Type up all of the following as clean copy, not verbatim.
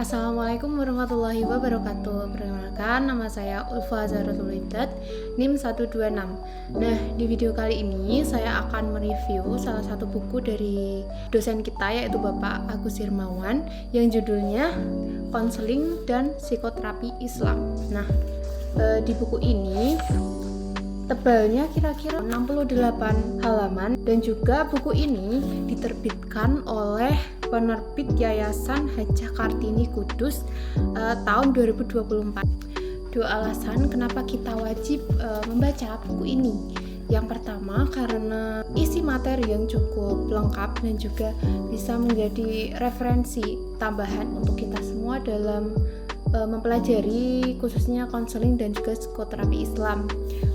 Assalamualaikum warahmatullahi wabarakatuh. Perkenalkan, nama saya Ulfa Zahratul Idat, NIM 126. Nah, di video kali ini saya akan mereview salah satu buku dari dosen kita, yaitu Bapak Agus Hirmawan, yang judulnya Konseling dan Psikoterapi Islam. Nah, di buku ini tebalnya kira-kira 68 halaman, dan juga buku ini diterbitkan oleh penerbit Yayasan Hajah Kartini Kudus tahun 2024. Dua alasan kenapa kita wajib membaca buku ini. Yang pertama, karena isi materi yang cukup lengkap dan juga bisa menjadi referensi tambahan untuk kita semua dalam mempelajari khususnya konseling dan juga psikoterapi Islam.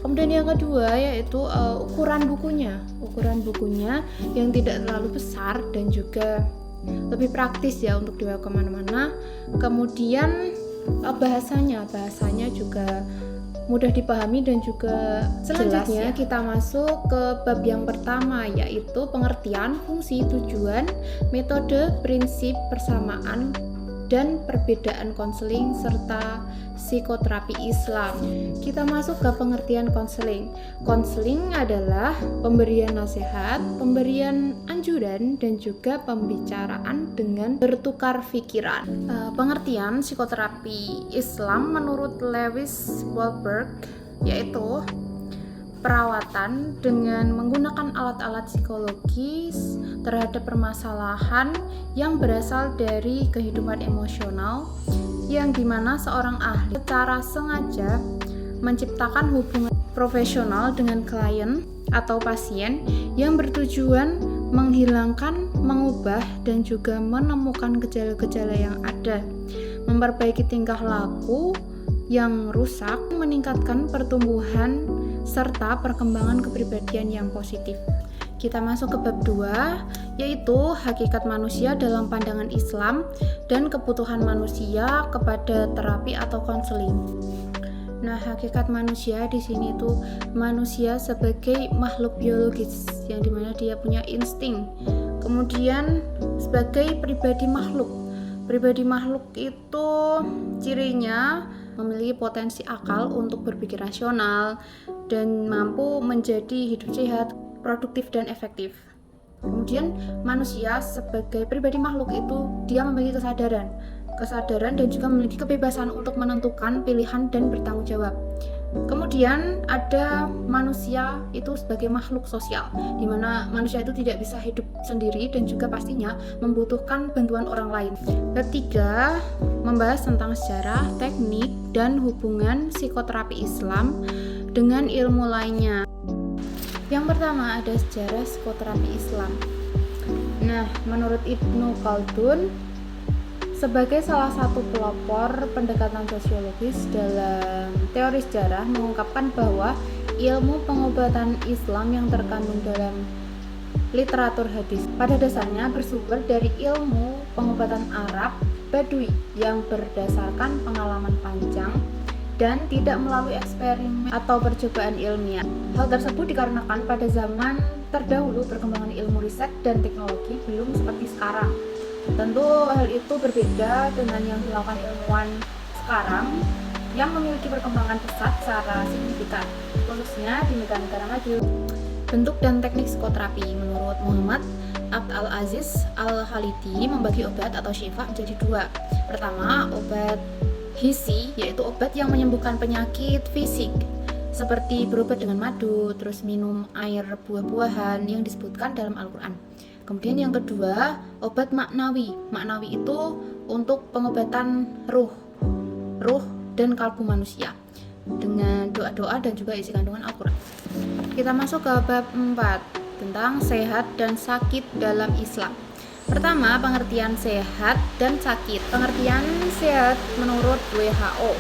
Kemudian yang kedua yaitu ukuran bukunya yang tidak terlalu besar dan juga lebih praktis ya untuk dibawa kemana-mana. Kemudian bahasanya juga mudah dipahami dan juga selanjutnya jelas, ya. Kita masuk ke bab yang pertama, yaitu pengertian, fungsi, tujuan, metode, prinsip, persamaan dan perbedaan konseling serta psikoterapi Islam. Kita masuk ke pengertian konseling. Konseling adalah pemberian nasihat, pemberian anjuran dan juga pembicaraan dengan bertukar pikiran. Pengertian psikoterapi Islam menurut Lewis Wolberg yaitu perawatan dengan menggunakan alat-alat psikologis terhadap permasalahan yang berasal dari kehidupan emosional, yang dimana seorang ahli secara sengaja menciptakan hubungan profesional dengan klien atau pasien yang bertujuan menghilangkan, mengubah, dan juga menemukan gejala-gejala yang ada, memperbaiki tingkah laku yang rusak, meningkatkan pertumbuhan serta perkembangan kepribadian yang positif. Kita masuk ke bab 2, yaitu hakikat manusia dalam pandangan Islam dan kebutuhan manusia kepada terapi atau konseling. Nah, hakikat manusia di sini itu manusia sebagai makhluk biologis yang dimana dia punya insting. Kemudian sebagai pribadi makhluk. Pribadi makhluk itu cirinya memiliki potensi akal untuk berpikir rasional dan mampu menjadi hidup sehat, produktif dan efektif. Kemudian manusia sebagai pribadi makhluk itu dia memiliki kesadaran dan juga memiliki kebebasan untuk menentukan pilihan dan bertanggung jawab. Kemudian ada manusia itu sebagai makhluk sosial, di mana manusia itu tidak bisa hidup sendiri dan juga pastinya membutuhkan bantuan orang lain. Ketiga, membahas tentang sejarah, teknik, dan hubungan psikoterapi Islam dengan ilmu lainnya. Yang pertama ada sejarah psikoterapi Islam. Nah, menurut Ibnu Khaldun, sebagai salah satu pelopor pendekatan sosiologis dalam teori sejarah, mengungkapkan bahwa ilmu pengobatan Islam yang terkandung dalam literatur hadis pada dasarnya bersumber dari ilmu pengobatan Arab Badui yang berdasarkan pengalaman panjang dan tidak melalui eksperimen atau percobaan ilmiah. Hal tersebut dikarenakan pada zaman terdahulu perkembangan ilmu riset dan teknologi belum seperti sekarang. Tentu hal itu berbeda dengan yang dilakukan ilmuwan sekarang yang memiliki perkembangan pesat secara signifikan, khususnya di negara-negara maju. Bentuk dan teknik psikoterapi menurut Muhammad Abd al-Aziz al-Khalidi membagi obat atau syifa menjadi dua. Pertama, obat hissi, yaitu obat yang menyembuhkan penyakit fisik seperti berobat dengan madu, terus minum air buah-buahan yang disebutkan dalam Al-Quran. Kemudian yang kedua, obat maknawi. Maknawi itu untuk pengobatan ruh dan kalbu manusia dengan doa-doa dan juga isi kandungan Al-Quran. Kita masuk ke bab 4 tentang sehat dan sakit dalam Islam. Pertama, pengertian sehat dan sakit. Pengertian sehat menurut WHO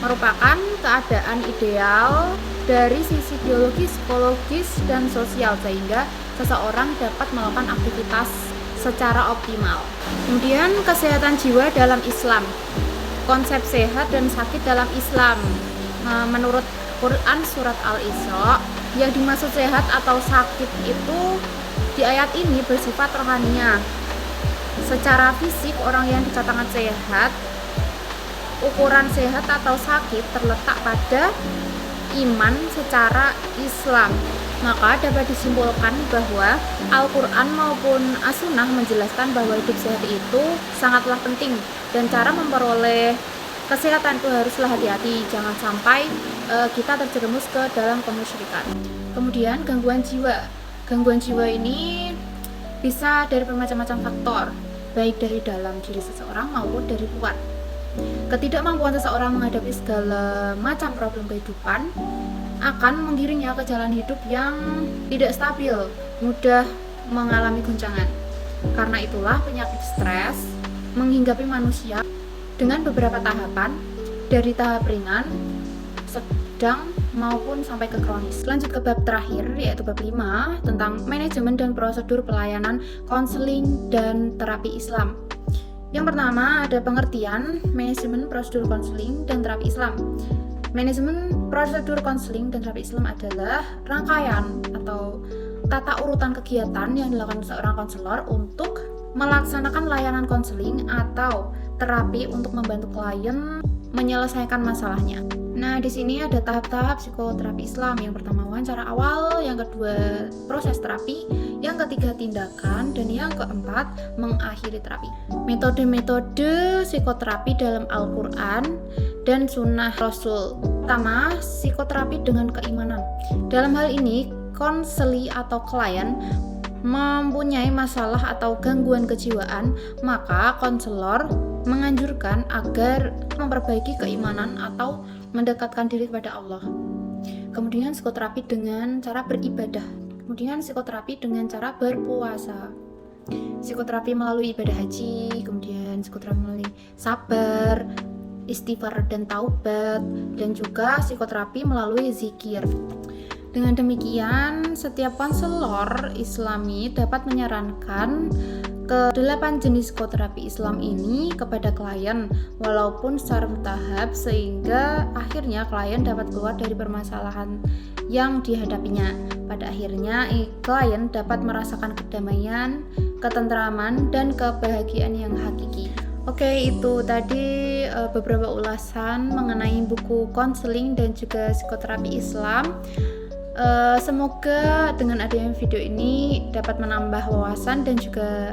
merupakan keadaan ideal dari sisi biologis, psikologis, dan sosial sehingga seseorang dapat melakukan aktivitas secara optimal. Kemudian kesehatan jiwa dalam Islam. Konsep sehat dan sakit dalam Islam menurut Quran surat Al-Isra, yang dimaksud sehat atau sakit itu di ayat ini bersifat rohaniah. Secara fisik, orang yang dikatakan sehat, ukuran sehat atau sakit terletak pada iman secara Islam. Maka dapat disimpulkan bahwa Al-Quran maupun As-Sunnah menjelaskan bahwa hidup sehat itu sangatlah penting, dan cara memperoleh kesehatan itu haruslah hati-hati, jangan sampai kita terjerumus ke dalam kemusyrikan. Kemudian gangguan jiwa. Gangguan jiwa ini bisa dari bermacam-macam faktor, baik dari dalam diri seseorang maupun dari luar. Ketidakmampuan seseorang menghadapi segala macam problem kehidupan akan menggiringnya ke jalan hidup yang tidak stabil, mudah mengalami goncangan. Karena itulah penyakit stres menghinggapi manusia dengan beberapa tahapan, dari tahap ringan, sedang, maupun sampai ke kronis. Lanjut ke bab terakhir, yaitu bab 5 tentang manajemen dan prosedur pelayanan konseling dan terapi Islam. Yang pertama ada pengertian manajemen prosedur konseling dan terapi Islam. Manajemen prosedur konseling dan terapi Islam adalah rangkaian atau tata urutan kegiatan yang dilakukan seorang konselor untuk melaksanakan layanan konseling atau terapi untuk membantu klien menyelesaikan masalahnya. Nah, di sini ada tahap-tahap psikoterapi Islam. Yang pertama wawancara awal, yang kedua proses terapi, yang ketiga tindakan, dan yang keempat mengakhiri terapi. Metode-metode psikoterapi dalam Al-Quran dan Sunnah Rasul. Pertama, psikoterapi dengan keimanan. Dalam hal ini, konseli atau klien mempunyai masalah atau gangguan kejiwaan, maka konselor menganjurkan agar memperbaiki keimanan atau mendekatkan diri kepada Allah. Kemudian psikoterapi dengan cara beribadah. Kemudian psikoterapi dengan cara berpuasa. Psikoterapi melalui ibadah haji, kemudian psikoterapi melalui sabar, istighfar dan taubat, dan juga psikoterapi melalui zikir. Dengan demikian, setiap konselor Islami dapat menyarankan ke 8 jenis psikoterapi Islam ini kepada klien, walaupun secara bertahap, sehingga akhirnya klien dapat keluar dari permasalahan yang dihadapinya. Pada akhirnya, klien dapat merasakan kedamaian, ketentraman, dan kebahagiaan yang hakiki. Oke, itu tadi beberapa ulasan mengenai buku konseling dan juga psikoterapi Islam. Semoga dengan adanya video ini dapat menambah wawasan dan juga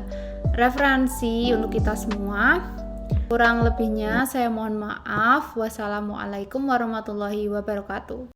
referensi untuk kita semua. Kurang lebihnya saya mohon maaf. Wassalamualaikum warahmatullahi wabarakatuh.